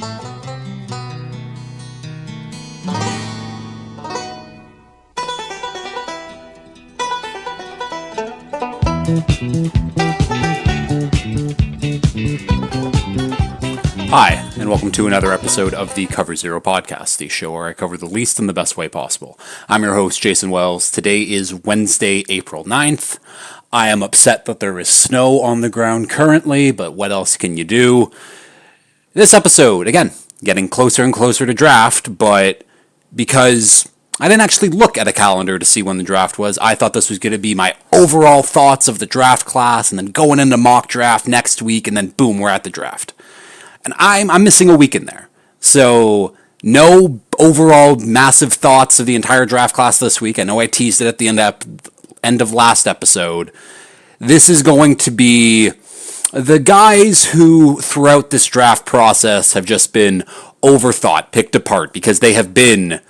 Hi, and welcome to another episode of the Cover Zero podcast, the show where I cover the least in the best way possible. I'm your host, Jason Wells. Today is Wednesday, April 9th. I am upset that there is snow on the ground currently, but what else can you do? This episode, again, getting closer and closer to draft, but because I didn't actually look at a calendar to see when the draft was, I thought this was going to be my overall thoughts of the draft class, and then going into mock draft next week, and then boom, we're at the draft. And I'm missing a week in there. So no overall massive thoughts of the entire draft class this week. I know I teased it at the end of last episode. This is going to be the guys who throughout this draft process have just been overthought, picked apart, because they have been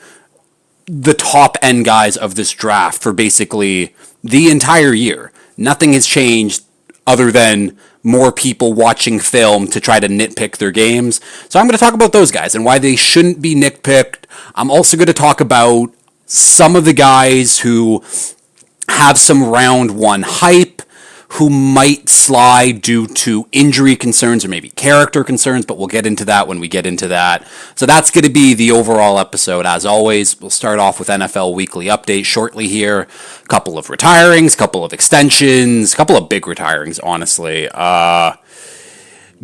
the top end guys of this draft for basically the entire year. Nothing has changed other than more people watching film to try to nitpick their games. So I'm going to talk about those guys and why they shouldn't be nitpicked. I'm also going to talk about some of the guys who have some round one hype, who might slide due to injury concerns or maybe character concerns, but we'll get into that when we get into that. So that's going to be the overall episode. As always, we'll start off with NFL Weekly Update shortly here. A couple of retirings, couple of extensions, couple of big retirings, honestly. Going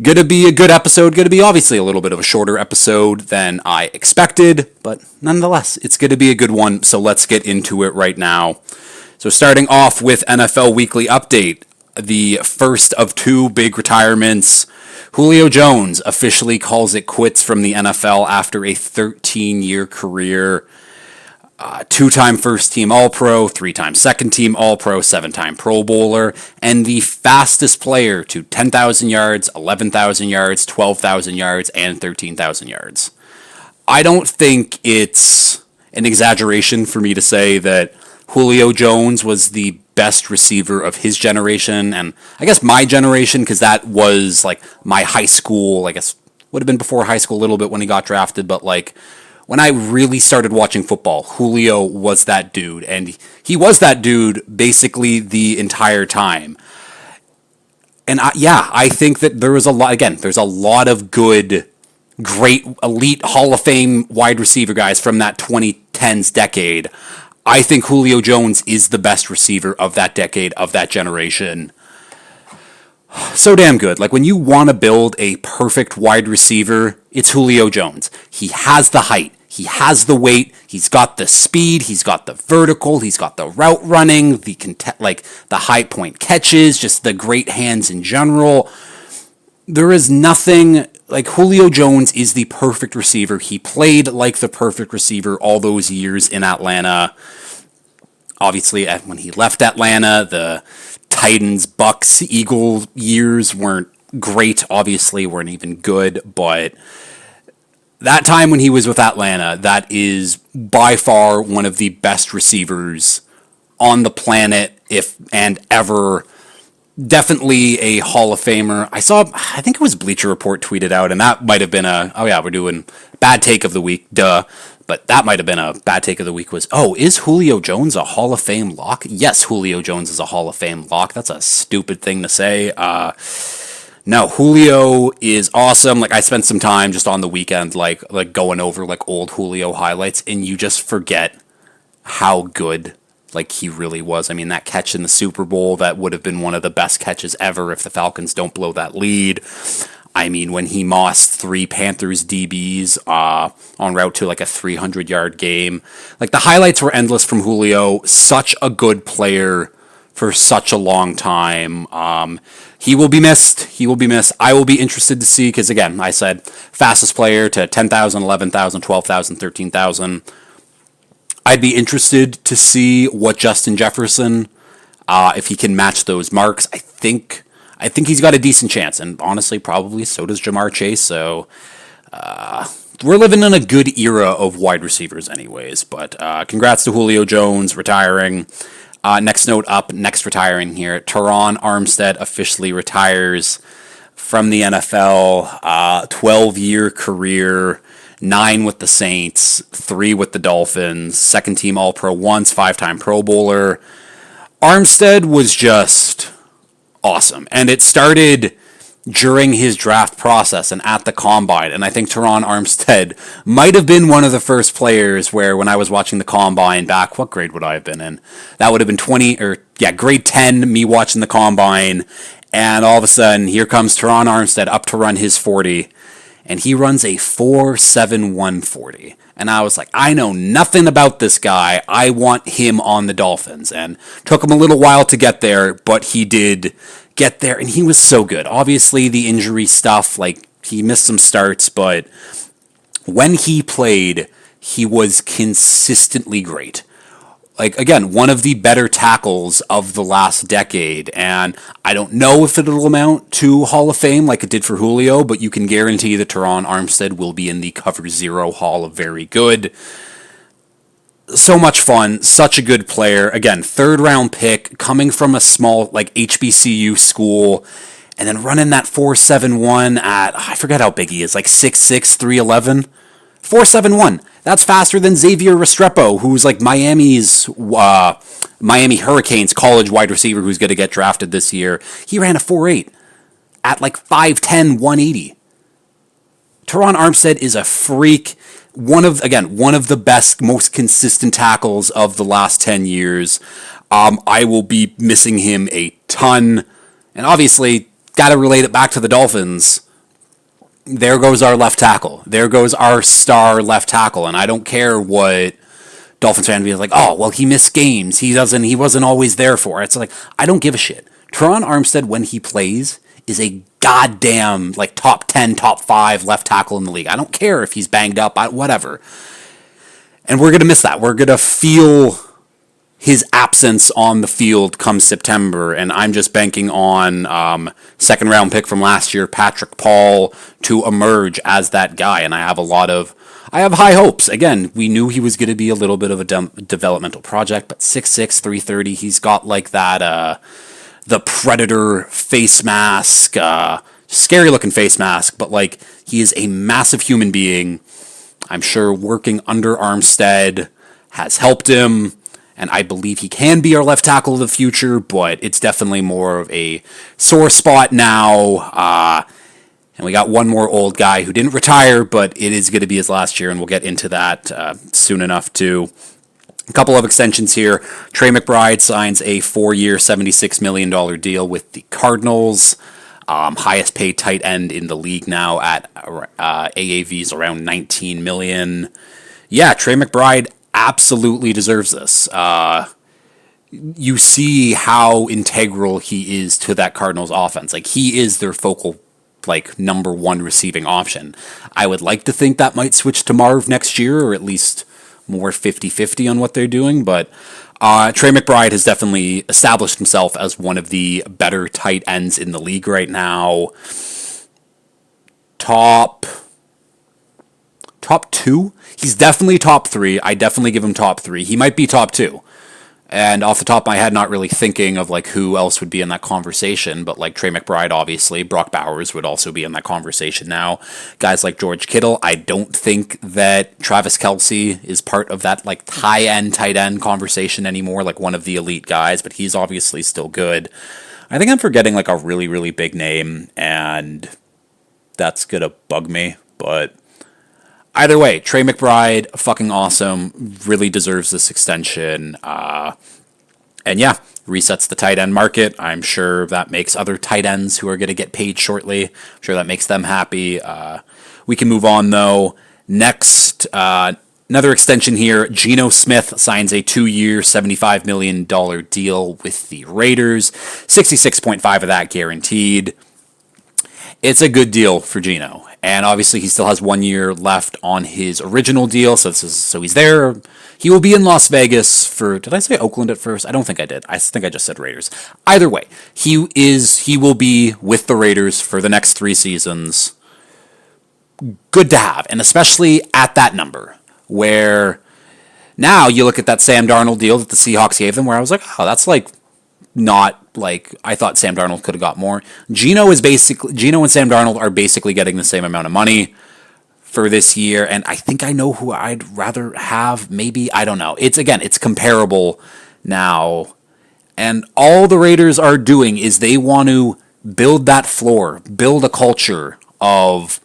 to be a good episode. Going to be obviously a little bit of a shorter episode than I expected, but nonetheless, it's going to be a good one. So let's get into it right now. So starting off with NFL Weekly Update, the first of two big retirements. Julio Jones officially calls it quits from the NFL after a 13-year career. Two-time first-team All-Pro, three-time second-team All-Pro, seven-time Pro Bowler, and the fastest player to 10,000 yards, 11,000 yards, 12,000 yards, and 13,000 yards. I don't think it's an exaggeration for me to say that Julio Jones was the best receiver of his generation, and I guess my generation, because that was like my high school, I guess would have been before high school a little bit when he got drafted, but like when I really started watching football, Julio was that dude, and he was that dude basically the entire time. And I think that there's a lot of good, great, elite Hall of Fame wide receiver guys from that 2010s decade. I think Julio Jones is the best receiver of that decade, of that generation. So damn good. Like, when you want to build a perfect wide receiver, it's Julio Jones. He has the height. He has the weight. He's got the speed. He's got the vertical. He's got the route running, the high point catches, just the great hands in general. There is nothing like Julio Jones is the perfect receiver. He played like the perfect receiver all those years in Atlanta. Obviously, when he left Atlanta, the Titans, Bucks, Eagles years weren't great, obviously, weren't even good, but that time when he was with Atlanta, that is by far one of the best receivers on the planet, if and ever. Definitely a Hall of Famer. I think it was Bleacher Report tweeted out, and that might have been we're doing bad take of the week, duh. But that might have been a bad take of the week was, is Julio Jones a Hall of Fame lock? Yes, Julio Jones is a Hall of Fame lock. That's a stupid thing to say. No, Julio is awesome. Like, I spent some time just on the weekend, like going over like old Julio highlights, and you just forget how good like he really was. I mean, that catch in the Super Bowl, that would have been one of the best catches ever if the Falcons don't blow that lead. I mean, when he mossed three Panthers DBs en route to like a 300-yard game. Like, the highlights were endless from Julio. Such a good player for such a long time. He will be missed. He will be missed. I will be interested to see, because again, I said fastest player to 10,000, 11,000, 12,000, 13,000. I'd be interested to see what Justin Jefferson, if he can match those marks. I think he's got a decent chance, and honestly, probably so does Jamar Chase. So we're living in a good era of wide receivers, anyways. But congrats to Julio Jones retiring. Next retiring here, Teron Armstead officially retires from the NFL, 12-year career, 9 with the Saints, 3 with the Dolphins, second team All-Pro once, 5-time Pro Bowler. Armstead was just awesome. And it started during his draft process and at the combine. And I think Teron Armstead might have been one of the first players where when I was watching the combine back, what grade would I have been in? That would have been grade 10, me watching the combine. And all of a sudden, here comes Teron Armstead up to run his 40. And he runs a 4.71 40. And I was like, I know nothing about this guy. I want him on the Dolphins. And took him a little while to get there, but he did get there. And he was so good. Obviously, the injury stuff, like, he missed some starts, but when he played, he was consistently great. Like, again, one of the better tackles of the last decade. And I don't know if it'll amount to Hall of Fame like it did for Julio, but you can guarantee that Teron Armstead will be in the Cover Zero Hall of Very Good. So much fun, such a good player. Again, 3rd-round pick, coming from a small, like, HBCU school, and then running that 4.71 at, I forget how big he is, like 6'6", 311. 4.71. That's faster than Xavier Restrepo, who's like Miami Hurricanes college wide receiver who's going to get drafted this year. He ran a 4.8 at like 5'10", 180. Teron Armstead is a freak. One of the best, most consistent tackles of the last 10 years. I will be missing him a ton. And obviously, got to relate it back to the Dolphins. There goes our left tackle. There goes our star left tackle. And I don't care what Dolphins fans be like, oh, well, he missed games. He wasn't always there for it. It's like, I don't give a shit. Teron Armstead, when he plays, is a goddamn, like, top 10, top 5 left tackle in the league. I don't care if he's banged up, whatever. And we're going to miss that. We're going to feel his absence on the field come September, and I'm just banking on second-round pick from last year, Patrick Paul, to emerge as that guy, and I have high hopes. Again, we knew he was going to be a little bit of a developmental project, but 6'6", 330, he's got like that, the Predator face mask, scary-looking face mask, but like, he is a massive human being. I'm sure working under Armstead has helped him, and I believe he can be our left tackle of the future, but it's definitely more of a sore spot now. And we got one more old guy who didn't retire, but it is going to be his last year, and we'll get into that soon enough, too. A couple of extensions here. Trey McBride signs a 4-year, $76 million deal with the Cardinals. Highest paid tight end in the league now at AAV's around $19 million. Yeah, Trey McBride absolutely deserves this. You see how integral he is to that Cardinals offense. Like, he is their focal, like, number one receiving option. I would like to think that might switch to Marv next year, or at least more 50-50 on what they're doing, but Trey McBride has definitely established himself as one of the better tight ends in the league right now. Top 2? He's definitely top 3. I definitely give him top 3. He might be top 2. And off the top of my head, not really thinking of like who else would be in that conversation, but like Trey McBride, obviously. Brock Bowers would also be in that conversation now. Guys like George Kittle. I don't think that Travis Kelce is part of that like high-end tight end conversation anymore, like one of the elite guys, but he's obviously still good. I think I'm forgetting like a really, really big name, and that's going to bug me, but either way, Trey McBride, fucking awesome, really deserves this extension. And yeah, resets the tight end market. I'm sure that makes other tight ends who are going to get paid shortly. I'm sure that makes them happy. We can move on, though. Next, another extension here. Geno Smith signs a 2-year, $75 million deal with the Raiders. 66.5 of that guaranteed. It's a good deal for Geno. And obviously, he still has 1 year left on his original deal, so he's there. He will be in Las Vegas for. Did I say Oakland at first? I don't think I did. I think I just said Raiders. Either way, he will be with the Raiders for the next 3 seasons. Good to have, and especially at that number, where now you look at that Sam Darnold deal that the Seahawks gave them, where I was like, oh, that's like not like I thought Sam Darnold could have got more. Gino and Sam Darnold are basically getting the same amount of money for this year, and I think I know who I'd rather have. Maybe, I don't know. It's comparable now, and all the Raiders are doing is they want to build that floor, build a culture of,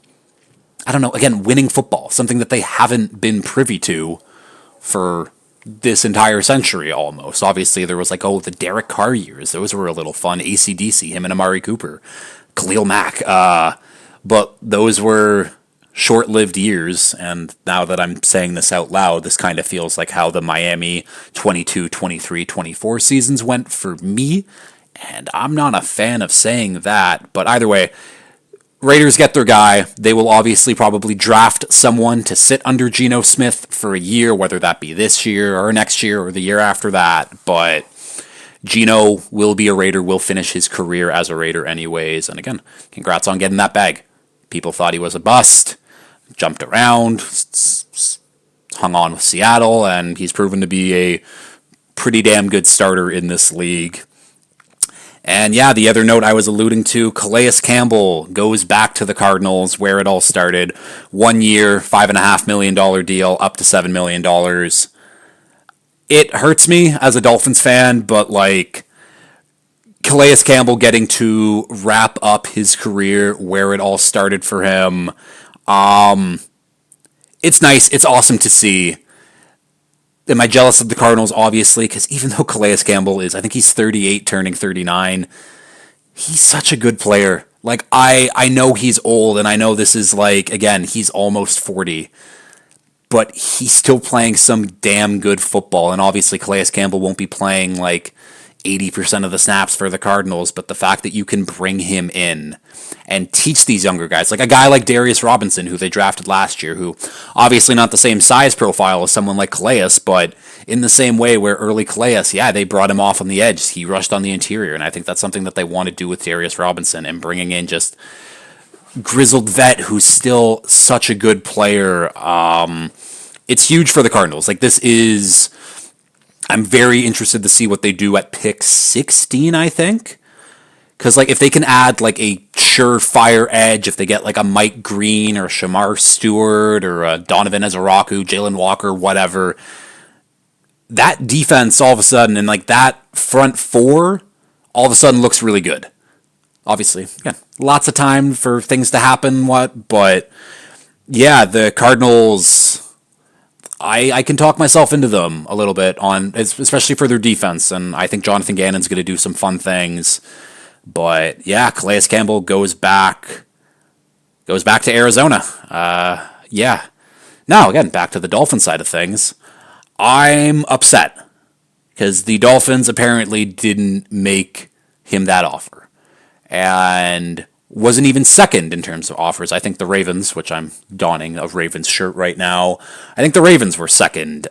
I don't know, again, winning football, something that they haven't been privy to for this entire century almost. Obviously, there was like, the Derek Carr years. Those were a little fun. AC/DC, him and Amari Cooper, Khalil Mack. But those were short-lived years, and now that I'm saying this out loud, this kind of feels like how the Miami 22, 23, 24 seasons went for me, and I'm not a fan of saying that, but either way, Raiders get their guy. They will obviously probably draft someone to sit under Geno Smith for a year, whether that be this year or next year or the year after that. But Geno will be a Raider, will finish his career as a Raider anyways. And again, congrats on getting that bag. People thought he was a bust, jumped around, hung on with Seattle, and he's proven to be a pretty damn good starter in this league. And yeah, the other note I was alluding to, Calais Campbell goes back to the Cardinals where it all started. 1 year, $5.5 million deal, up to $7 million. It hurts me as a Dolphins fan, but like, Calais Campbell getting to wrap up his career where it all started for him. It's nice. It's awesome to see. Am I jealous of the Cardinals? Obviously, because even though Calais Campbell is, I think he's 38, turning 39, he's such a good player. Like, I know he's old, and I know this is like, again, he's almost 40, but he's still playing some damn good football, and obviously Calais Campbell won't be playing like 80% of the snaps for the Cardinals, but the fact that you can bring him in and teach these younger guys, like a guy like Darius Robinson, who they drafted last year, who obviously not the same size profile as someone like Calais, but in the same way where early Calais, yeah, they brought him off on the edge. He rushed on the interior, and I think that's something that they want to do with Darius Robinson and bringing in just grizzled vet who's still such a good player. It's huge for the Cardinals. Like, this is... I'm very interested to see what they do at pick 16, I think. Because, like, if they can add, like, a surefire edge, if they get, like, a Mike Green or a Shamar Stewart or a Donovan Ezaraku, Jalen Walker, whatever, that defense all of a sudden, and, like, that front four all of a sudden looks really good. Obviously, yeah, lots of time for things to happen, but, yeah, the Cardinals... I can talk myself into them a little bit, on especially for their defense, and I think Jonathan Gannon's going to do some fun things. But yeah, Calais Campbell goes back to Arizona. Yeah. Now again, back to the Dolphins side of things. I'm upset because the Dolphins apparently didn't make him that offer, and wasn't even second in terms of offers. I think the Ravens, which I'm donning a Ravens shirt right now, I think the Ravens were second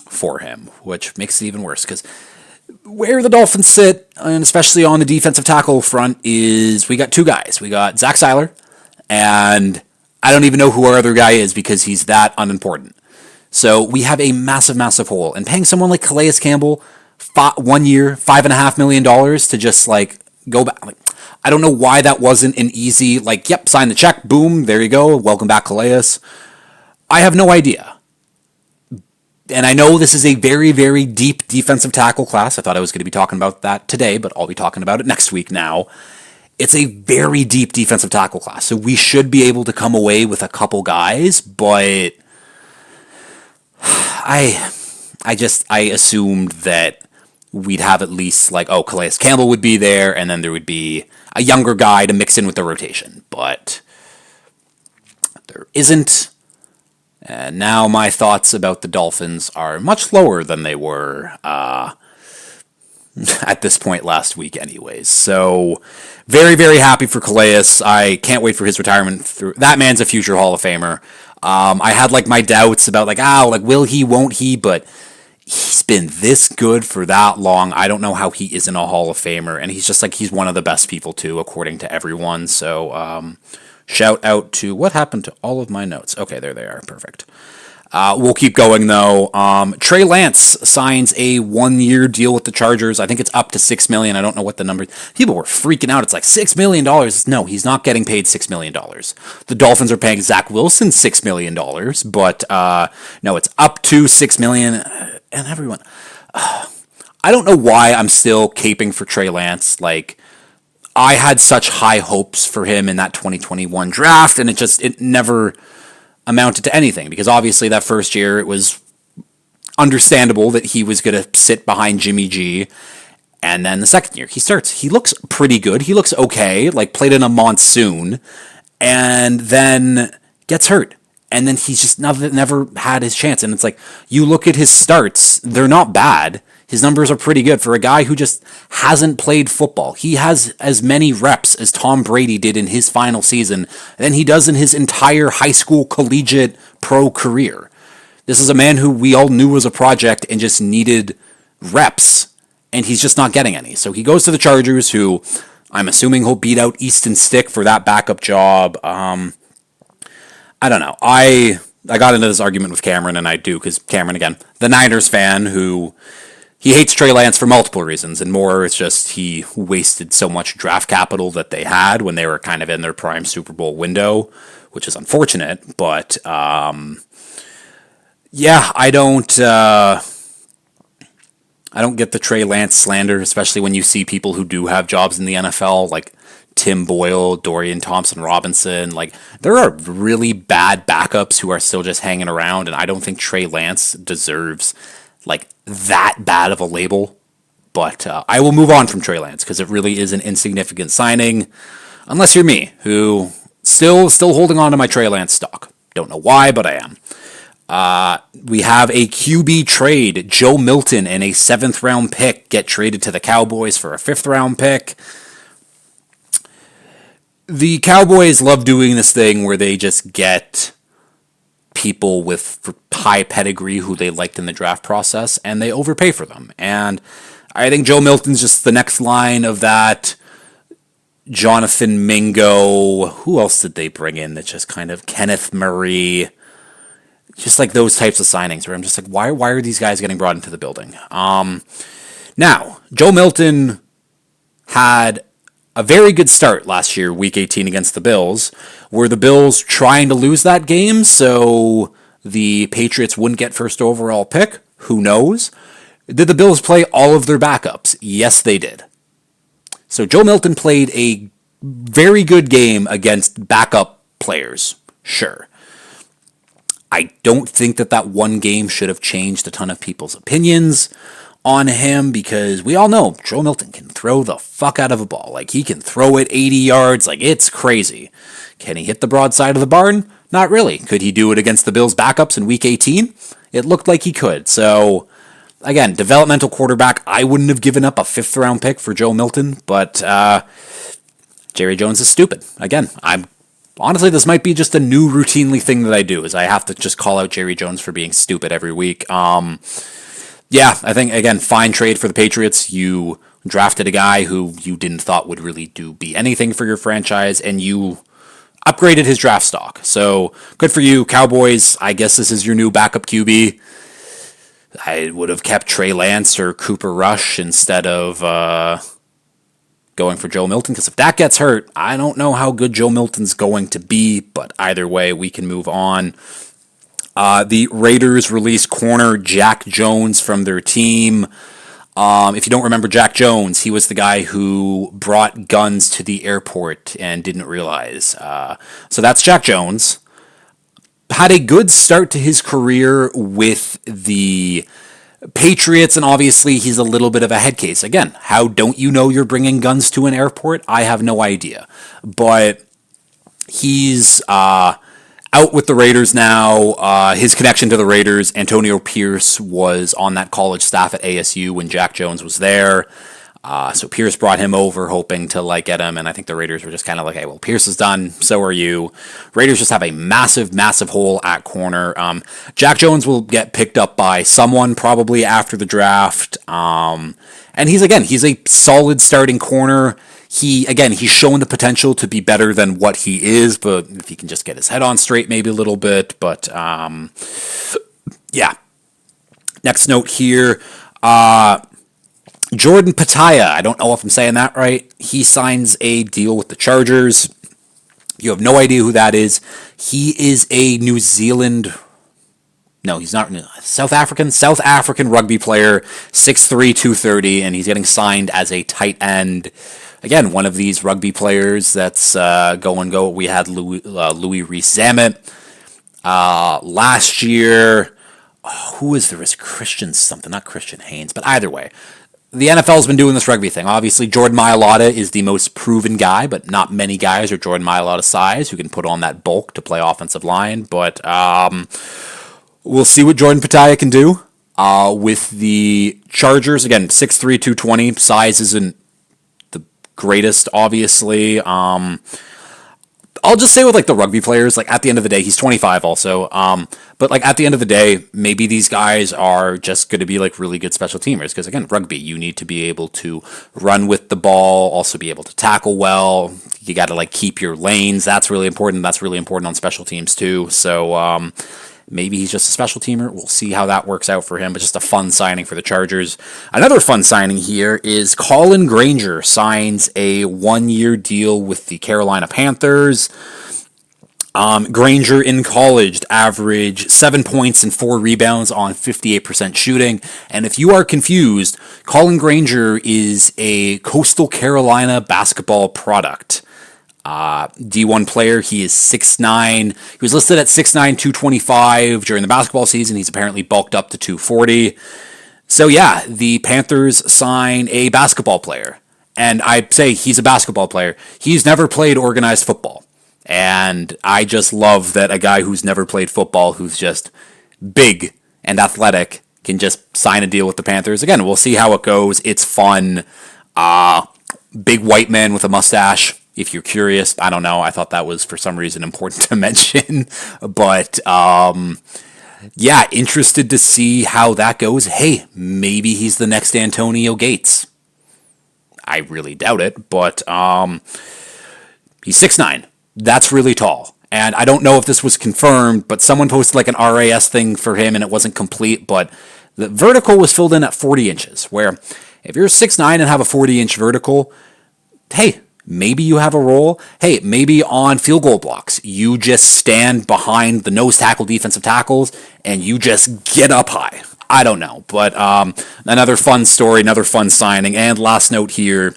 for him, which makes it even worse because where the Dolphins sit, and especially on the defensive tackle front, is we got two guys. We got Zach Seiler, and I don't even know who our other guy is because he's that unimportant. So we have a massive, massive hole. And paying someone like Calais Campbell 1 year, $5.5 million to just like go back. Like, I don't know why that wasn't an easy, like, yep, sign the check, boom, there you go, welcome back, Calais. I have no idea. And I know this is a very, very deep defensive tackle class. I thought I was going to be talking about that today, but I'll be talking about it next week now. It's a very deep defensive tackle class, so we should be able to come away with a couple guys, but I assumed that we'd have at least, like, Calais Campbell would be there, and then there would be a younger guy to mix in with the rotation. But there isn't. And now my thoughts about the Dolphins are much lower than they were at this point last week anyways. So very, very happy for Calais. I can't wait for his retirement. That man's a future Hall of Famer. I had, like, my doubts about, like, will he, won't he, but he's been this good for that long. I don't know how he isn't a Hall of Famer, and he's just like, he's one of the best people too, according to everyone. So shout out to, what happened to all of my notes? Okay, there they are, perfect. We'll keep going though. Trey Lance signs a 1-year deal with the Chargers. I think it's up to $6 million. I don't know what the number. People were freaking out. It's like $6 million. No, he's not getting paid $6 million. The Dolphins are paying Zach Wilson $6 million, but no, it's up to $6 million. And everyone, I don't know why I'm still caping for Trey Lance. Like, I had such high hopes for him in that 2021 draft, and it never amounted to anything, because obviously that first year it was understandable that he was going to sit behind Jimmy G, and then the second year he looks pretty good, he looks okay, like played in a monsoon, and then gets hurt, and then he's just never had his chance. And it's like, you look at his starts, they're not bad. His numbers are pretty good for a guy who just hasn't played football. He has as many reps as Tom Brady did in his final season than he does in his entire high school, collegiate, pro career. This is a man who we all knew was a project and just needed reps, and he's just not getting any. So he goes to the Chargers, who I'm assuming he'll beat out Easton Stick for that backup job. I don't know. I got into this argument with Cameron, and I do, because Cameron, again, the Niners fan who... He hates Trey Lance for multiple reasons, and more, it's just he wasted so much draft capital that they had when they were kind of in their prime Super Bowl window, which is unfortunate. But yeah, I don't get the Trey Lance slander, especially when you see people who do have jobs in the NFL, like Tim Boyle, Dorian Thompson-Robinson. Like, there are really bad backups who are still just hanging around, and I don't think Trey Lance deserves like that bad of a label. But I will move on from Trey Lance, because it really is an insignificant signing, unless you're me, who still holding on to my Trey Lance stock. Don't know why, but I am. We have a QB trade. Joe Milton and a 7th-round pick get traded to the Cowboys for a 5th-round pick. The Cowboys love doing this thing where they just get people with high pedigree who they liked in the draft process, and they overpay for them. And I think Joe Milton's just the next line of that. Jonathan Mingo. Who else did they bring in that just kind of... Kenneth Murray. Just like those types of signings where I'm just like, why are these guys getting brought into the building? Now, Joe Milton had a very good start last year, Week 18 against the Bills. Were the Bills trying to lose that game so the Patriots wouldn't get first overall pick? Who knows? Did the Bills play all of their backups? Yes, they did. So Joe Milton played a very good game against backup players. Sure. I don't think that one game should have changed a ton of people's opinions on him, because we all know Joe Milton can throw the fuck out of a ball. Like, he can throw it 80 yards. Like, it's crazy. Can he hit the broadside of the barn? Not really. Could he do it against the Bills' backups in Week 18? It looked like he could. So, again, developmental quarterback. I wouldn't have given up a 5th-round pick for Joe Milton, but Jerry Jones is stupid. Again, honestly, this might be just a new routinely thing that I do, is I have to just call out Jerry Jones for being stupid every week. Yeah, I think, again, fine trade for the Patriots. You drafted a guy who you didn't thought would really be anything for your franchise, and you upgraded his draft stock. So, good for you, Cowboys. I guess this is your new backup QB. I would have kept Trey Lance or Cooper Rush instead of going for Joe Milton, because if that gets hurt, I don't know how good Joe Milton's going to be, but either way, we can move on. The Raiders released corner Jack Jones from their team. If you don't remember Jack Jones, he was the guy who brought guns to the airport and didn't realize. So that's Jack Jones. Had a good start to his career with the Patriots, and obviously he's a little bit of a head case. Again, how don't you know you're bringing guns to an airport? I have no idea. But he's out with the Raiders now. His connection to the Raiders, Antonio Pierce was on that college staff at ASU when Jack Jones was there. So Pierce brought him over hoping to get him, and I think the Raiders were just kind of like, hey, well, Pierce is done, so are you. Raiders just have a massive, massive hole at corner. Jack Jones will get picked up by someone probably after the draft. And he's a solid starting corner. he's shown the potential to be better than what he is, but if he can just get his head on straight, maybe a little bit. But yeah. Next note here, Jordan Pataya. I don't know if I'm saying that right. He signs a deal with the Chargers. You have no idea who that is. He is a New Zealand. No, he's not. South African rugby player, 6'3", 230, and he's getting signed as a tight end. Again, one of these rugby players that's go. We had Louis Rees-Zammit last year. Who is there? Is Christian something? Not Christian Haynes, but either way. The NFL's been doing this rugby thing. Obviously, Jordan Mailata is the most proven guy, but not many guys are Jordan Mailata's size who can put on that bulk to play offensive line. But we'll see what Jordan Pataya can do with the Chargers. Again, 6'3", 220. Size isn't the greatest, obviously. I'll just say with like the rugby players, like at the end of the day, he's 25 also. But like at the end of the day, maybe these guys are just going to be like really good special teamers. Because again, rugby, you need to be able to run with the ball, also be able to tackle well. You got to like keep your lanes. That's really important. That's really important on special teams too. So maybe he's just a special teamer. We'll see how that works out for him, but just a fun signing for the Chargers. Another fun signing here is Colin Granger signs a 1-year deal with the Carolina Panthers. Granger in college averaged 7 points and 4 rebounds on 58% shooting. And if you are confused, Colin Granger is a Coastal Carolina basketball product. D1 player. He is 6'9". He was listed at 6'9", 225 during the basketball season. He's apparently bulked up to 240. So yeah, the Panthers sign a basketball player. And I say he's a basketball player. He's never played organized football. And I just love that a guy who's never played football, who's just big and athletic, can just sign a deal with the Panthers. Again, we'll see how it goes. It's fun. Big white man with a mustache. If you're curious, I don't know. I thought that was for some reason important to mention. But yeah, interested to see how that goes. Hey, maybe he's the next Antonio Gates. I really doubt it, but he's 6'9". That's really tall. And I don't know if this was confirmed, but someone posted like an RAS thing for him and it wasn't complete, but the vertical was filled in at 40 inches, where if you're 6'9" and have a 40-inch vertical, hey, maybe you have a role. Hey, maybe on field goal blocks, you just stand behind the nose tackle, defensive tackles, and you just get up high. I don't know, but another fun story, another fun signing. And last note here,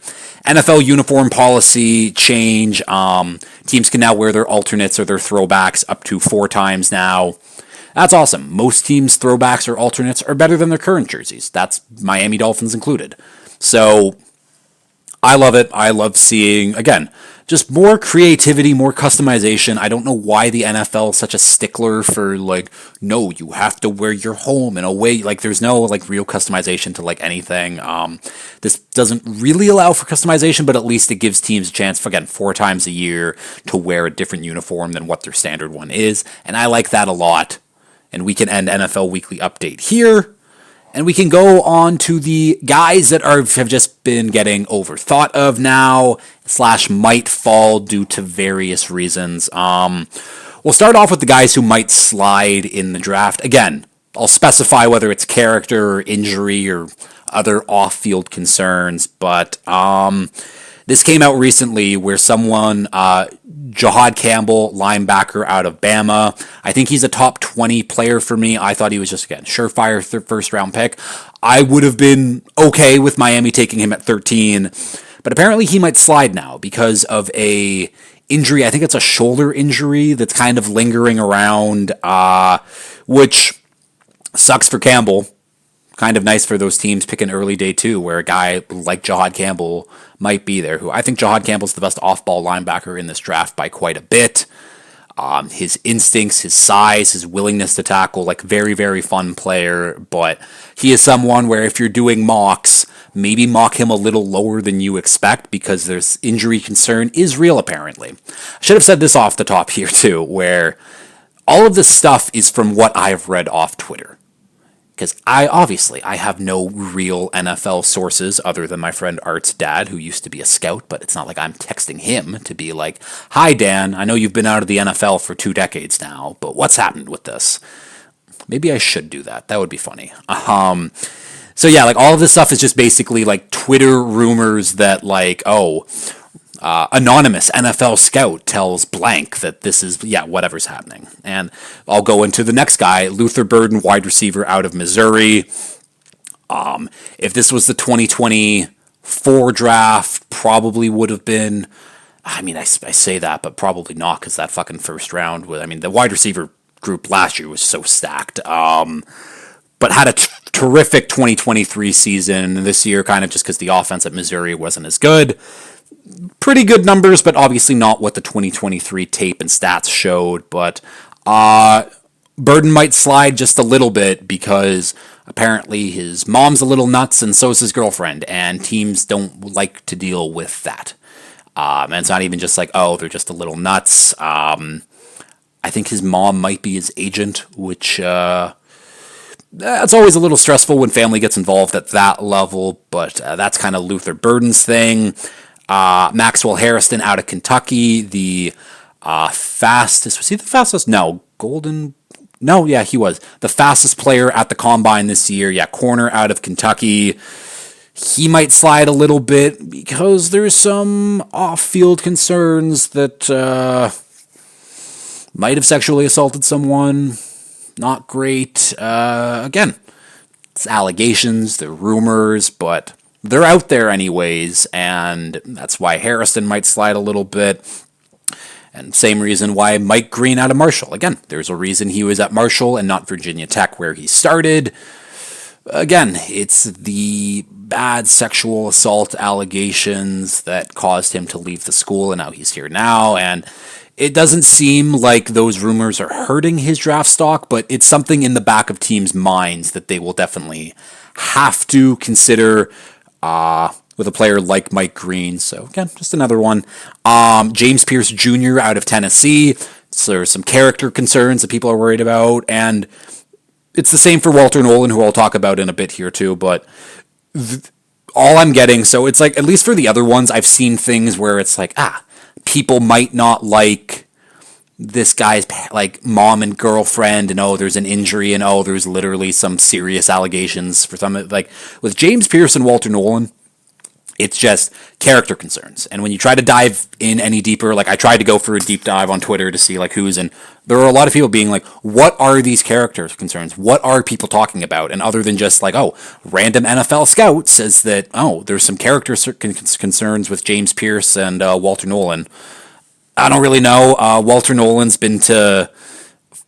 NFL uniform policy change. Teams can now wear their alternates or their throwbacks up to 4 times now. That's awesome. Most teams' throwbacks or alternates are better than their current jerseys. That's Miami Dolphins included. So I love it. I love seeing, again, just more creativity, more customization. I don't know why the NFL is such a stickler for, like, no, you have to wear your home in a way. Like, there's no, like, real customization to, like, anything. This doesn't really allow for customization, but at least it gives teams a chance, for, again, 4 times a year to wear a different uniform than what their standard one is. And I like that a lot. And we can end NFL Weekly Update here. And we can go on to the guys that have just been getting overthought of now, / might fall due to various reasons. We'll start off with the guys who might slide in the draft. Again, I'll specify whether it's character or injury or other off-field concerns, but this came out recently where someone, Jahad Campbell, linebacker out of Bama, I think he's a top 20 player for me. I thought he was just, again, surefire first-round pick. I would have been okay with Miami taking him at 13, but apparently he might slide now because of a injury. I think it's a shoulder injury that's kind of lingering around, which sucks for Campbell. Kind of nice for those teams picking early day 2, where a guy like Jahad Campbell might be there, who I think Jahad Campbell's the best off-ball linebacker in this draft by quite a bit. His instincts, his size, his willingness to tackle, like very, very fun player, but he is someone where if you're doing mocks, maybe mock him a little lower than you expect because there's injury concern is real apparently. I should have said this off the top here too, where all of this stuff is from what I've read off Twitter. because I have no real NFL sources other than my friend Art's dad, who used to be a scout, but it's not like I'm texting him to be like, "Hi, Dan, I know you've been out of the NFL for 2 decades now, but what's happened with this?" Maybe I should do that. That would be funny. So yeah, like all of this stuff is just basically like Twitter rumors that like, anonymous NFL scout tells blank that this is, whatever's happening. And I'll go into the next guy, Luther Burden, wide receiver out of Missouri. If this was the 2024 draft, probably would have been, I say that, but probably not, because that fucking first round, the wide receiver group last year was so stacked. But had a terrific 2023 season this year, kind of just because the offense at Missouri wasn't as good. Pretty good numbers, but obviously not what the 2023 tape and stats showed. But Burden might slide just a little bit because apparently his mom's a little nuts and so is his girlfriend, and teams don't like to deal with that. And it's not even just like, they're just a little nuts. I think his mom might be his agent, which it's always a little stressful when family gets involved at that level, but that's kind of Luther Burden's thing. Maxwell Harrison out of Kentucky, the fastest. Was he the fastest? No. No, yeah, he was. The fastest player at the combine this year. Yeah, corner out of Kentucky. He might slide a little bit because there's some off-field concerns that might have sexually assaulted someone. Not great. Again, it's allegations, they're rumors, but they're out there anyways, and that's why Harrison might slide a little bit. And same reason why Mike Green out of Marshall. Again, there's a reason he was at Marshall and not Virginia Tech, where he started. Again, it's the bad sexual assault allegations that caused him to leave the school, and now he's here now, and it doesn't seem like those rumors are hurting his draft stock, but it's something in the back of teams' minds that they will definitely have to consider with a player like Mike Green. So again, just another one. James Pierce Jr. out of Tennessee. So there's some character concerns that people are worried about, and it's the same for Walter Nolan, who I'll talk about in a bit here too, but all I'm getting, so it's like, at least for the other ones, I've seen things where it's like, people might not like this guy's like mom and girlfriend, and there's an injury, and there's literally some serious allegations for some, like with James Pierce and Walter Nolan, it's just character concerns. And when you try to dive in any deeper, like I tried to go for a deep dive on Twitter to see like who's in, there are a lot of people being like, what are these character concerns? What are people talking about? And other than just like, random NFL scout says that, there's some character concerns with James Pierce and Walter Nolan. I don't really know. Walter Nolan's been to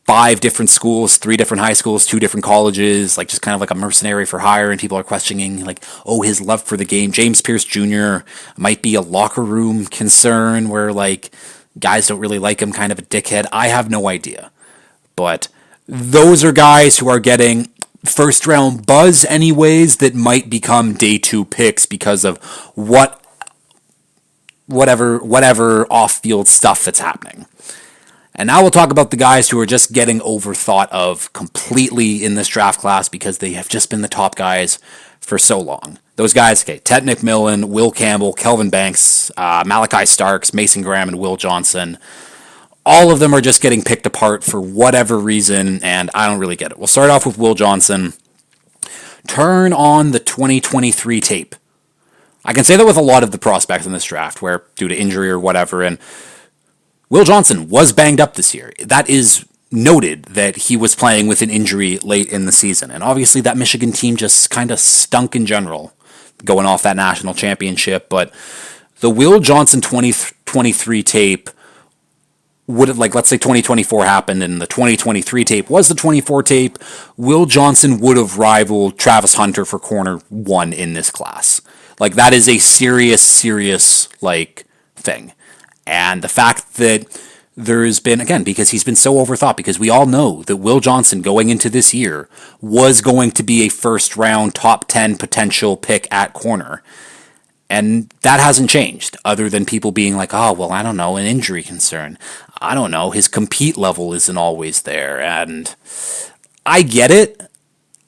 5 different schools, 3 different high schools, 2 different colleges, like just kind of like a mercenary for hire, and people are questioning like, his love for the game. James Pierce Jr. might be a locker room concern where like guys don't really like him, kind of a dickhead. I have no idea. But those are guys who are getting first round buzz anyways that might become day 2 picks because of whatever off-field stuff that's happening. And now we'll talk about the guys who are just getting overthought of completely in this draft class because they have just been the top guys for so long. Those guys, Ted McMillan, Will Campbell, Kelvin Banks, Malachi Starks, Mason Graham, and Will Johnson. All of them are just getting picked apart for whatever reason, and I don't really get it. We'll start off with Will Johnson. Turn on the 2023 tape. I can say that with a lot of the prospects in this draft, where due to injury or whatever, and Will Johnson was banged up this year. That is noted that he was playing with an injury late in the season. And obviously that Michigan team just kind of stunk in general, going off that national championship. But the Will Johnson 2023 tape would have, like, let's say 2024 happened and the 2023 tape was the 24 tape, Will Johnson would have rivaled Travis Hunter for corner 1 in this class. Like, that is a serious, like, thing. And the fact that there's been, again, because he's been so overthought, because we all know that Will Johnson going into this year was going to be a first round top 10 potential pick at corner. And that hasn't changed, other than people being like, I don't know, an injury concern. I don't know, his compete level isn't always there. And I get it.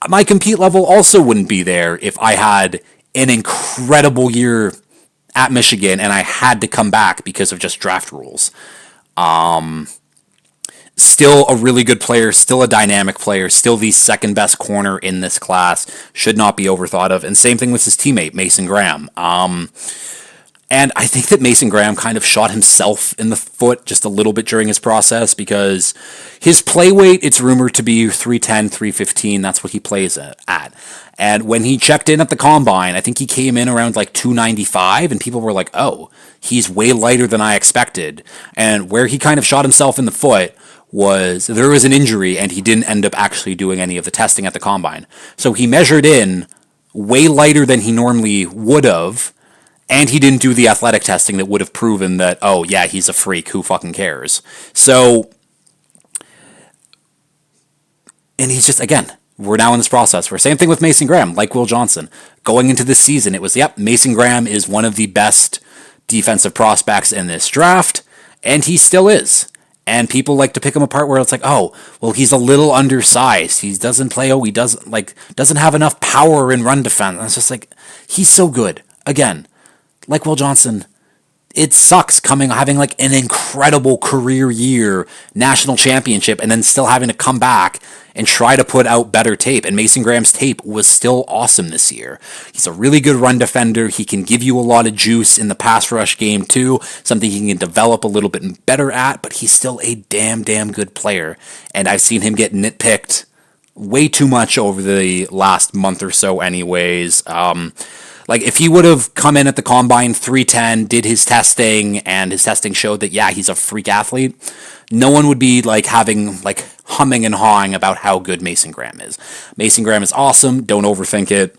my compete level also wouldn't be there if I had an incredible year at Michigan and I had to come back because of just draft rules. Still a really good player, still a dynamic player, still the second best corner in this class, should not be overthought of. And same thing with his teammate, Mason Graham. And I think that Mason Graham kind of shot himself in the foot just a little bit during his process because his play weight, it's rumored to be 310, 315. That's what he plays at. And when he checked in at the combine, I think he came in around like 295, and people were like, oh, he's way lighter than I expected. And where he kind of shot himself in the foot was there was an injury, and he didn't end up actually doing any of the testing at the combine. So he measured in way lighter than he normally would have, and he didn't do the athletic testing that would have proven that, oh, yeah, he's a freak. Who fucking cares? So, and he's just, again, we're now in this process. We're same thing with Mason Graham, like Will Johnson. Going into this season, it was, yep, Mason Graham is one of the best defensive prospects in this draft, and he still is. And people like to pick him apart where it's like, oh, well, he's a little undersized. He doesn't play, he doesn't have enough power in run defense. And it's just like, he's so good. Again, like Will Johnson, it sucks having like an incredible career year, national championship, and then still having to come back and try to put out better tape. And Mason Graham's tape was still awesome this year. He's a really good run defender. He can give you a lot of juice in the pass rush game too, something he can develop a little bit better at, but he's still a damn good player. And I've seen him get nitpicked way too much over the last month or so anyways. Like, if he would have come in at the combine 310, did his testing, and his testing showed that, yeah, he's a freak athlete, no one would be, like, having, like, humming and hawing about how good Mason Graham is. Mason Graham is awesome. Don't overthink it.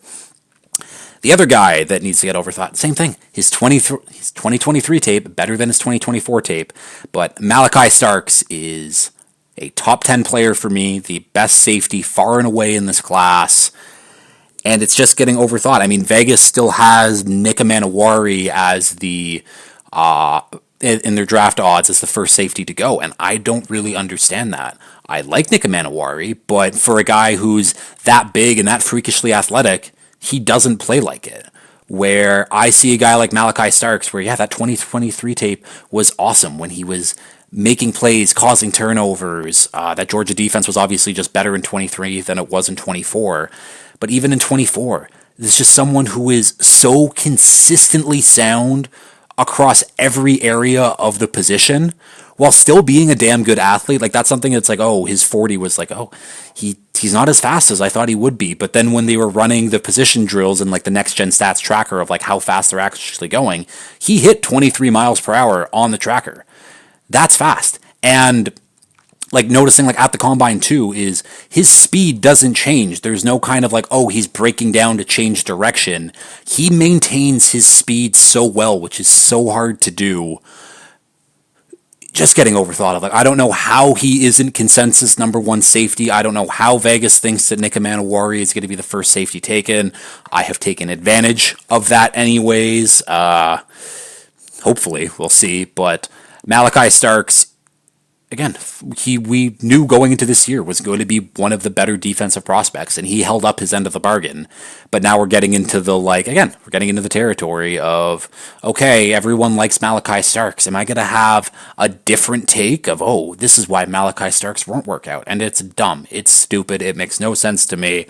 The other guy that needs to get overthought, same thing. His 2023 tape, better than his 2024 tape, but Malachi Starks is a top 10 player for me, the best safety far and away in this class. And it's just getting overthought. I mean, Vegas still has Nick Manawari as the in their draft odds as the first safety to go, and I don't really understand that. I like Nick Manawari, but for a guy who's that big and that freakishly athletic, he doesn't play like it. Where I see a guy like Malachi Starks, where, yeah, that 2023 tape was awesome when he was making plays, causing turnovers. That Georgia defense was obviously just better in 23 than it was in 24. But even in 24, there's just someone who is so consistently sound across every area of the position while still being a damn good athlete. Like, that's something that's like, oh, his 40 was like, oh, he's not as fast as I thought he would be. But then when they were running the position drills and like the next gen stats tracker of like how fast they're actually going, he hit 23 miles per hour on the tracker. That's fast. And like noticing like at the combine too is his speed doesn't change. There's no kind of like, oh, he's breaking down to change direction. He maintains his speed so well, which is so hard to do. Just getting overthought of. Like, I don't know how he isn't consensus number one safety. I don't know how Vegas thinks that Nick Manawari is going to be the first safety taken. I have taken advantage of that anyways. Hopefully, we'll see. But Malachi Starks, again, we knew going into this year was going to be one of the better defensive prospects, and he held up his end of the bargain. But now we're getting into the territory of, okay, everyone likes Malachi Starks. Am I going to have a different take of, oh, this is why Malachi Starks won't work out? And it's dumb. It's stupid. It makes no sense to me.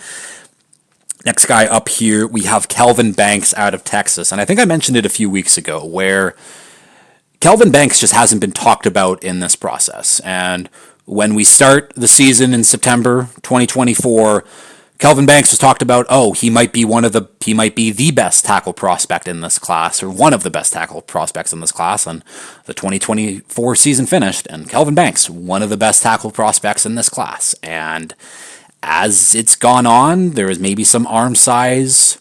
Next guy up here, we have Kelvin Banks out of Texas. And I think I mentioned it a few weeks ago, where Kelvin Banks just hasn't been talked about in this process. And when we start the season in September 2024, Kelvin Banks was talked about, oh, he might be the best tackle prospect in this class, or one of the best tackle prospects in this class. And the 2024 season finished, and Kelvin Banks, one of the best tackle prospects in this class. And as it's gone on, there is maybe some arm size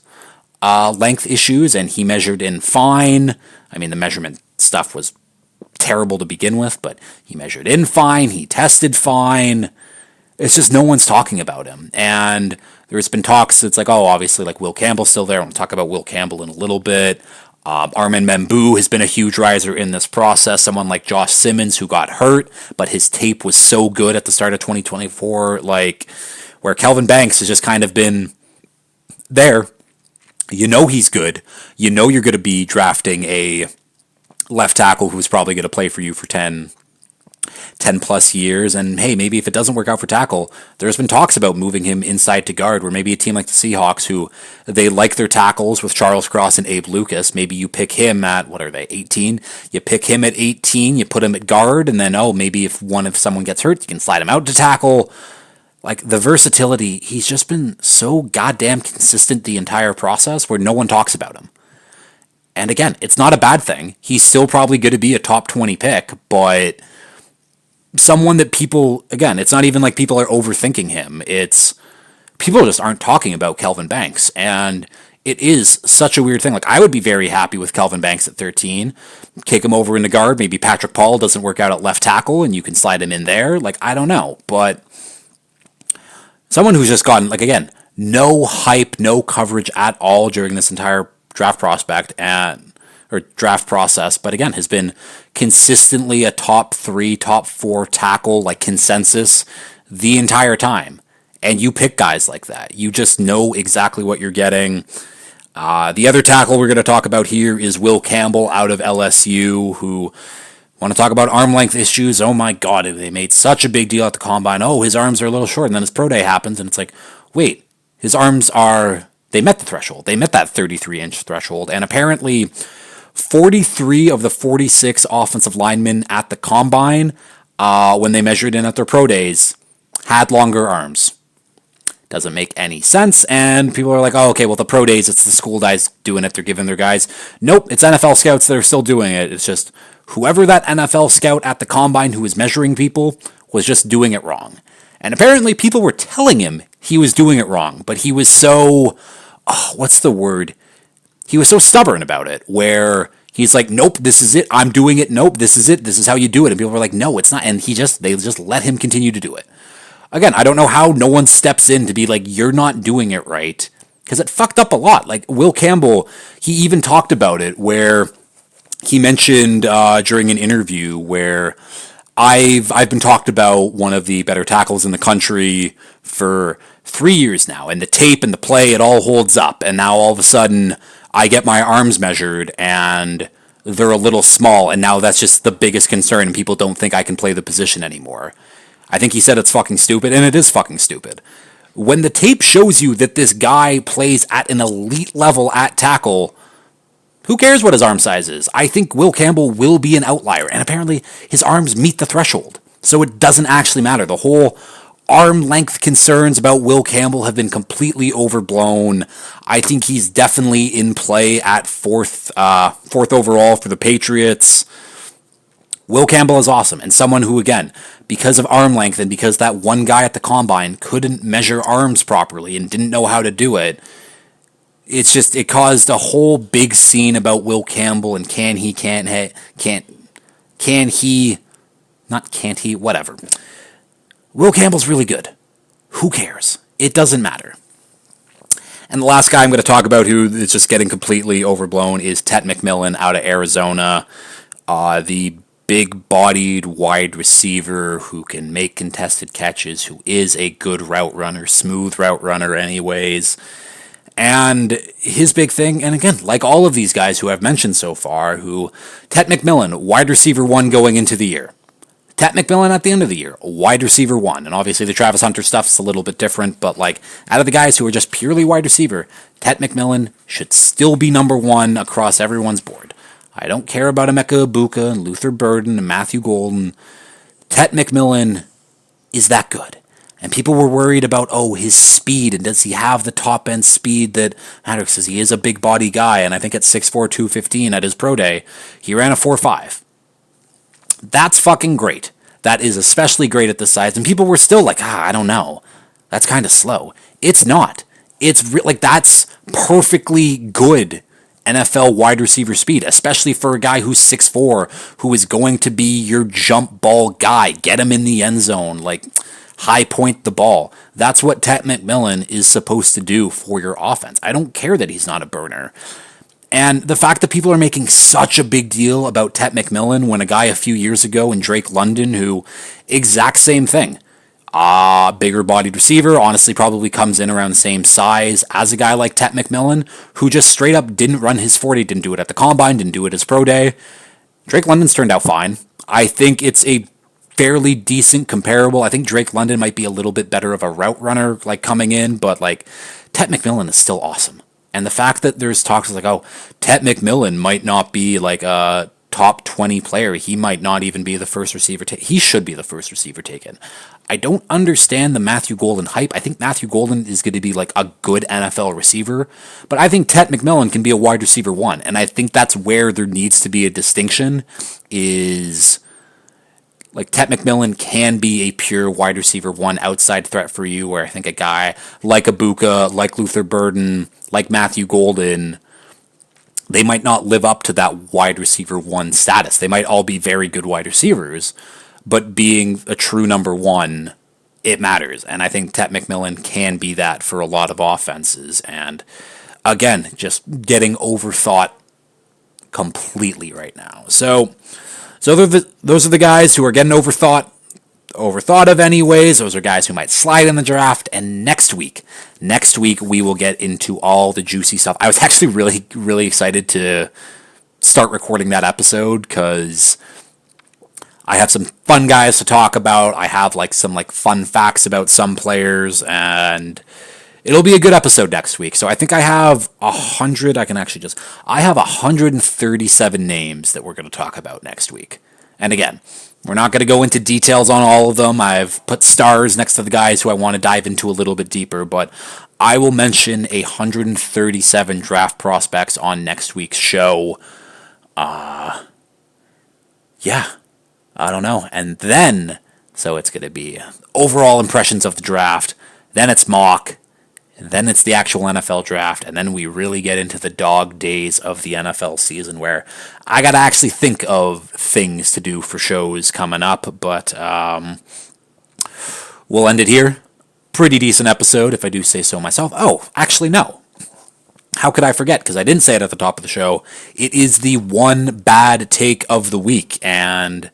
length issues, and he measured in fine. I mean, the measurement stuff was terrible to begin with, but he measured in fine, he tested fine. It's just no one's talking about him. And there's been talks, it's like, oh, obviously, like Will Campbell's still there. I'll talk about Will Campbell in a little bit. Armin Membu has been a huge riser in this process. Someone like Josh Simmons, who got hurt, but his tape was so good at the start of 2024. Like, where Kelvin Banks has just kind of been there. You know he's good. You know you're going to be drafting a left tackle who's probably going to play for you for 10 plus years. And hey, maybe if it doesn't work out for tackle, there's been talks about moving him inside to guard, where maybe a team like the Seahawks, who they like their tackles with Charles Cross and Abe Lucas, maybe you pick him at, what are they, 18? You pick him at 18, you put him at guard, and then, maybe if someone gets hurt, you can slide him out to tackle. Like, the versatility, he's just been so goddamn consistent the entire process where no one talks about him. And again, it's not a bad thing. He's still probably going to be a top 20 pick, but someone that people, again, it's not even like people are overthinking him. It's people just aren't talking about Kelvin Banks. And it is such a weird thing. Like, I would be very happy with Kelvin Banks at 13. Kick him over into guard. Maybe Patrick Paul doesn't work out at left tackle and you can slide him in there. Like, I don't know. But someone who's just gotten, like, again, no hype, no coverage at all during this entire draft draft process, but again, has been consistently a top 3, top 4 tackle, like, consensus the entire time. And you pick guys like that. You just know exactly what you're getting. The other tackle we're going to talk about here is Will Campbell out of LSU, who want to talk about arm length issues. Oh my God, they made such a big deal at the combine. Oh, his arms are a little short. And then his pro day happens, and it's like, wait, his arms they met the threshold. They met that 33-inch threshold. And apparently 43 of the 46 offensive linemen at the combine, when they measured in at their pro days, had longer arms. Doesn't make any sense. And people are like, oh, okay, well, the pro days, it's the school guys doing it. They're giving their guys. Nope, it's NFL scouts that are still doing it. It's just whoever that NFL scout at the combine who was measuring people was just doing it wrong. And apparently people were telling him he was doing it wrong, but he was so, what's the word? He was so stubborn about it, where he's like, nope, this is it. I'm doing it. Nope, this is it. This is how you do it. And people were like, no, it's not. And they just let him continue to do it. Again, I don't know how no one steps in to be like, you're not doing it right, because it fucked up a lot. Like, Will Campbell, he even talked about it, where he mentioned during an interview where I've been talked about one of the better tackles in the country for 3 years now, and the tape and the play, it all holds up, and now all of a sudden I get my arms measured and they're a little small, and now that's just the biggest concern, and people don't think I can play the position anymore. I think he said it's fucking stupid, and it is fucking stupid. When the tape shows you that this guy plays at an elite level at tackle, who cares what his arm size is? I think Will Campbell will be an outlier, and apparently his arms meet the threshold, so it doesn't actually matter. The whole arm length concerns about Will Campbell have been completely overblown. I think he's definitely in play at fourth overall for the Patriots. Will Campbell is awesome, and someone who, again, because of arm length and because that one guy at the combine couldn't measure arms properly and didn't know how to do it, it caused a whole big scene about Will Campbell and whatever. Will Campbell's really good. Who cares? It doesn't matter. And the last guy I'm going to talk about who is just getting completely overblown is Tet McMillan out of Arizona, the big-bodied wide receiver who can make contested catches, who is a good route runner, smooth route runner anyways. And his big thing, and again, like all of these guys who I've mentioned so far, Tet McMillan, wide receiver 1 going into the year. Tet McMillan at the end of the year, wide receiver 1. And obviously the Travis Hunter stuff's a little bit different, but like out of the guys who are just purely wide receiver, Tet McMillan should still be number 1 across everyone's board. I don't care about Emeka Ibuka and Luther Burden and Matthew Golden. Tet McMillan is that good. And people were worried about, his speed, and does he have the top-end speed that matters, because he is a big-body guy, and I think at 6'4", 215 at his pro day, he ran a 4.5. That's fucking great. That is especially great at this size, and people were still like, I don't know. That's kind of slow. It's not. It's that's perfectly good NFL wide receiver speed, especially for a guy who's 6'4", who is going to be your jump ball guy. Get him in the end zone, high point the ball. That's what Tet McMillan is supposed to do for your offense. I don't care that he's not a burner. And the fact that people are making such a big deal about Tet McMillan when a guy a few years ago in Drake London, who exact same thing. Bigger bodied receiver, honestly probably comes in around the same size as a guy like Tet McMillan, who just straight up didn't run his 40, didn't do it at the combine, didn't do it his pro day. Drake London's turned out fine. I think it's a fairly decent comparable. I think Drake London might be a little bit better of a route runner, like coming in, but like Tet McMillan is still awesome. And the fact that there's talks like, oh, Tet McMillan might not be like a top 20 player. He might not even be the first receiver taken. He should be the first receiver taken. I don't understand the Matthew Golden hype. I think Matthew Golden is going to be like a good NFL receiver, but I think Tet McMillan can be a wide receiver one. And I think that's where there needs to be a distinction is like Tet McMillan can be a pure wide receiver one outside threat for you, where I think a guy like Ibuka, like Luther Burden, like Matthew Golden, they might not live up to that wide receiver one status. They might all be very good wide receivers, but being a true number one, it matters. And I think Tet McMillan can be that for a lot of offenses. And again, just getting overthought completely right now. So those are the guys who are getting overthought of anyways. Those are guys who might slide in the draft. And next week we will get into all the juicy stuff. I was actually really, really excited to start recording that episode because I have some fun guys to talk about. I have like some like fun facts about some players, and it'll be a good episode next week. So I think I have 100. I have 137 names that we're going to talk about next week. And again, we're not going to go into details on all of them. I've put stars next to the guys who I want to dive into a little bit deeper, but I will mention 137 draft prospects on next week's show. Yeah, I don't know. And then, so it's going to be overall impressions of the draft, then it's mock, and then it's the actual NFL draft, and then we really get into the dog days of the NFL season where I got to actually think of things to do for shows coming up, but we'll end it here. Pretty decent episode, if I do say so myself. Oh, actually, no. How could I forget? Because I didn't say it at the top of the show. It is the one bad take of the week, and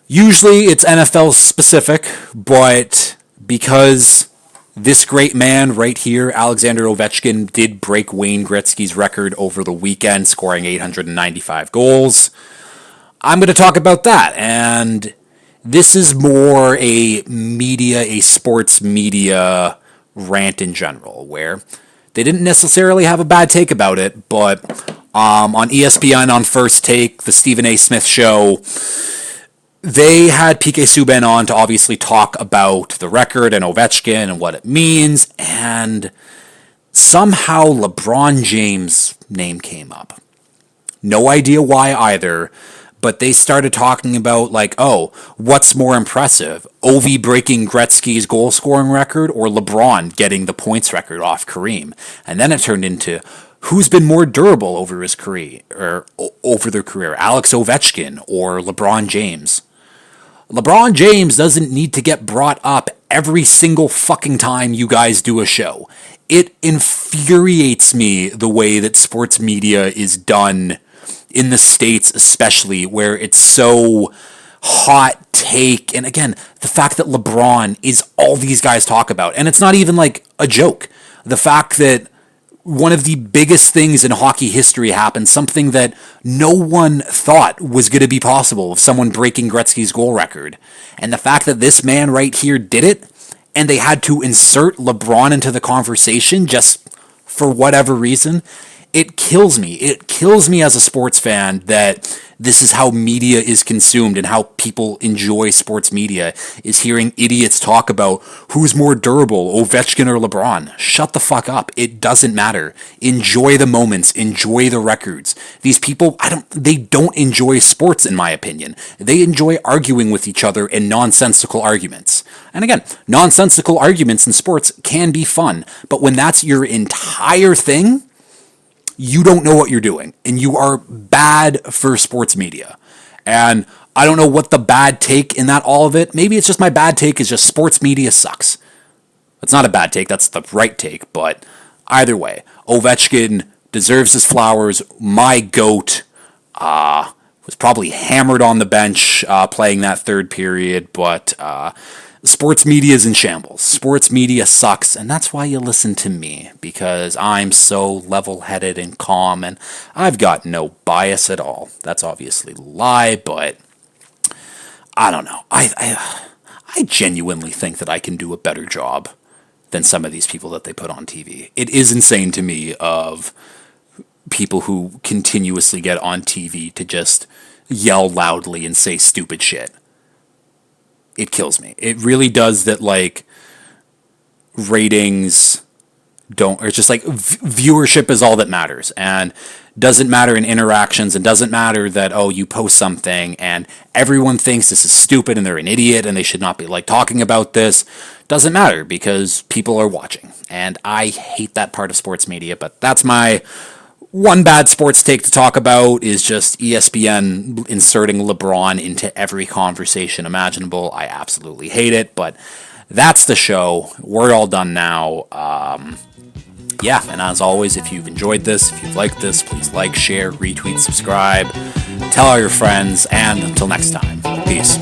usually it's NFL specific, but because this great man right here, Alexander Ovechkin, did break Wayne Gretzky's record over the weekend, scoring 895 goals, I'm going to talk about that. And this is more a sports media rant in general, where they didn't necessarily have a bad take about it, but on ESPN on First Take, the Stephen A. Smith show, they had PK Subban on to obviously talk about the record and Ovechkin and what it means, and somehow LeBron James' name came up. No idea why either, but they started talking about, like, oh, what's more impressive, Ovi breaking Gretzky's goal-scoring record or LeBron getting the points record off Kareem? And then it turned into, who's been more durable over his career, or over their career, Alex Ovechkin or LeBron James? LeBron James doesn't need to get brought up every single fucking time you guys do a show. It infuriates me the way that sports media is done in the States, especially, where it's so hot take. And again, the fact that LeBron is all these guys talk about, and it's not even like a joke. The fact that one of the biggest things in hockey history happened, something that no one thought was going to be possible, of someone breaking Gretzky's goal record. And the fact that this man right here did it, and they had to insert LeBron into the conversation just for whatever reason, it kills me. It kills me as a sports fan that this is how media is consumed and how people enjoy sports media, is hearing idiots talk about who's more durable, Ovechkin or LeBron. Shut the fuck up. It doesn't matter. Enjoy the moments. Enjoy the records. These people, they don't enjoy sports, in my opinion. They enjoy arguing with each other in nonsensical arguments. And again, nonsensical arguments in sports can be fun, but when that's your entire thing, you don't know what you're doing, and you are bad for sports media. And I don't know what the bad take in that all of it. Maybe it's just my bad take is just sports media sucks. That's not a bad take. That's the right take. But either way, Ovechkin deserves his flowers. My GOAT was probably hammered on the bench playing that third period, but Sports media is in shambles. Sports media sucks, and that's why you listen to me, because I'm so level-headed and calm, and I've got no bias at all. That's obviously a lie, but I don't know. I genuinely think that I can do a better job than some of these people that they put on TV. It is insane to me of people who continuously get on TV to just yell loudly and say stupid shit. It kills me. It really does that, like, ratings don't, or it's just like viewership is all that matters, and doesn't matter in interactions, and doesn't matter that, oh, you post something and everyone thinks this is stupid and they're an idiot and they should not be, like, talking about this. Doesn't matter because people are watching, and I hate that part of sports media. But that's my one bad sports take to talk about, is just ESPN inserting LeBron into every conversation imaginable. I absolutely hate it, but that's the show. We're all done now. Yeah, and as always, if you've enjoyed this, if you've liked this, please like, share, retweet, subscribe, tell all your friends, and until next time, peace.